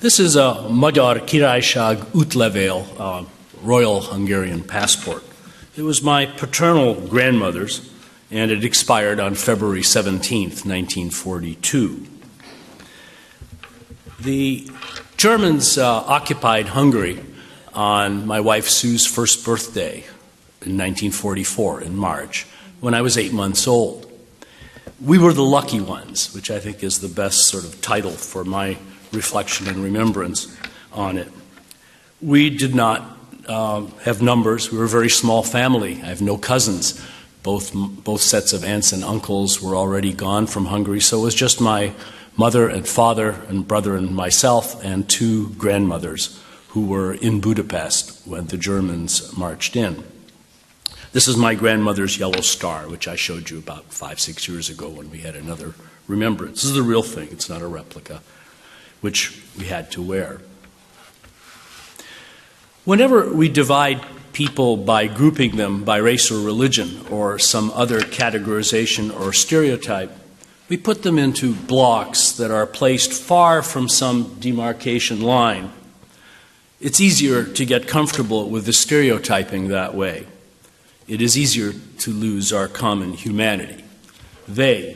This is a Magyar Királyság útlevél, Royal Hungarian passport. It was my paternal grandmother's, and it expired on February 17th, 1942. The Germans occupied Hungary on my wife Sue's first birthday in 1944, in March, when I was 8 months old. We were the lucky ones, which I think is the best sort of title for my reflection and remembrance on it. We did not have numbers. We were a very small family. I have no cousins. Both sets of aunts and uncles were already gone from Hungary, so it was just my mother and father and brother and myself and two grandmothers who were in Budapest when the Germans marched in. This is my grandmother's yellow star, which I showed you about 5-6 years ago when we had another remembrance. This is the real thing. It's not a replica, which we had to wear. Whenever we divide people by grouping them by race or religion or some other categorization or stereotype, we put them into blocks that are placed far from some demarcation line. It's easier to get comfortable with the stereotyping that way. It is easier to lose our common humanity. They,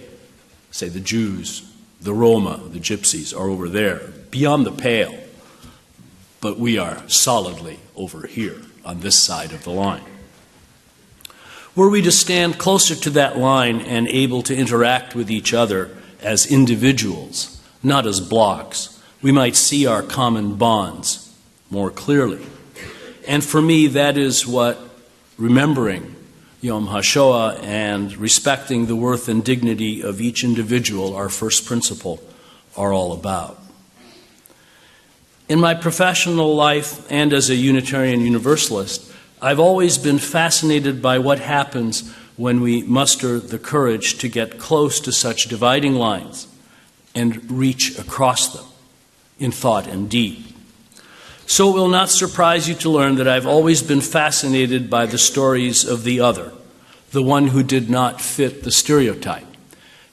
say the Jews, the Roma, the Gypsies, are over there, beyond the pale, but we are solidly over here on this side of the line. Were we to stand closer to that line and able to interact with each other as individuals, not as blocks, we might see our common bonds more clearly. And for me, that is what remembering Yom HaShoah and respecting the worth and dignity of each individual, our first principle, are all about. In my professional life and as a Unitarian Universalist, I've always been fascinated by what happens when we muster the courage to get close to such dividing lines and reach across them in thought and deed. So it will not surprise you to learn that I've always been fascinated by the stories of the other, the one who did not fit the stereotype,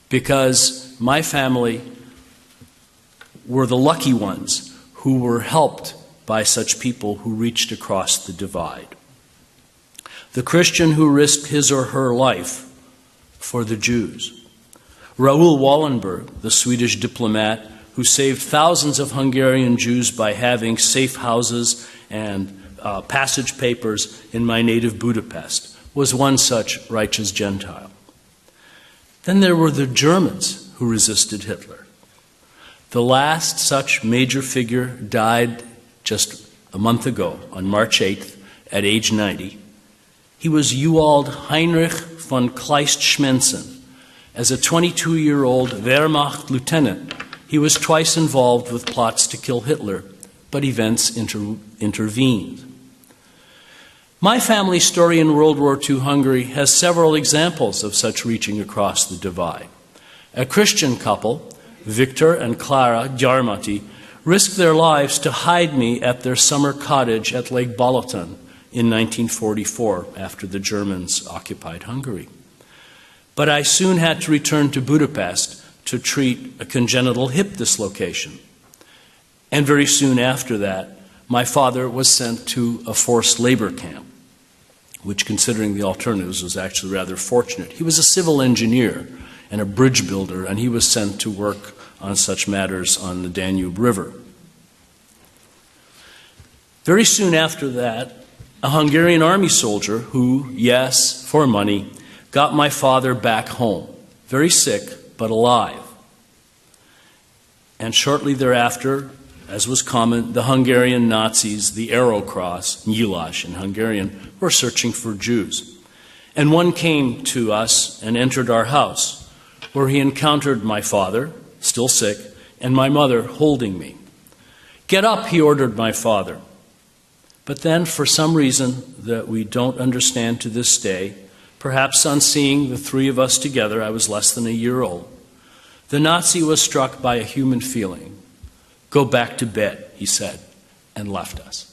because my family were the lucky ones who were helped by such people who reached across the divide. The Christian who risked his or her life for the Jews. Raoul Wallenberg, the Swedish diplomat who saved thousands of Hungarian Jews by having safe houses and passage papers in my native Budapest, was one such righteous Gentile. Then there were the Germans who resisted Hitler. The last such major figure died just a month ago, on March 8th, at age 90. He was Ewald Heinrich von Kleist-Schmenzen. As a 22-year-old Wehrmacht lieutenant, he was twice involved with plots to kill Hitler, but events intervened. My family story in World War II Hungary has several examples of such reaching across the divide. A Christian couple, Victor and Clara Gyarmati, risked their lives to hide me at their summer cottage at Lake Balaton in 1944 after the Germans occupied Hungary. But I soon had to return to Budapest to treat a congenital hip dislocation. And very soon after that, my father was sent to a forced labor camp, which, considering the alternatives, was actually rather fortunate. He was a civil engineer and a bridge builder, and he was sent to work on such matters on the Danube River. Very soon after that, a Hungarian army soldier who, yes, for money, got my father back home, very sick but alive. And shortly thereafter, as was common, the Hungarian Nazis, the Arrow Cross, Nyilás in Hungarian, were searching for Jews. And one came to us and entered our house, where he encountered my father, still sick, and my mother holding me. "Get up," he ordered my father. But then, for some reason that we don't understand to this day, perhaps on seeing the three of us together, I was less than a year old, the Nazi was struck by a human feeling. "Go back to bed," he said, and left us.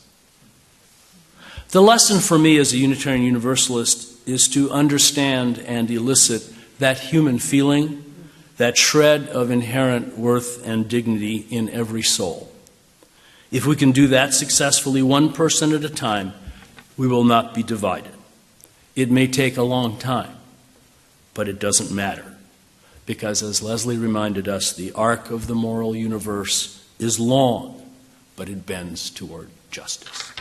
The lesson for me as a Unitarian Universalist is to understand and elicit that human feeling, that shred of inherent worth and dignity in every soul. If we can do that successfully, one person at a time, we will not be divided. It may take a long time, but it doesn't matter, because as Leslie reminded us, the arc of the moral universe is long, but it bends toward justice.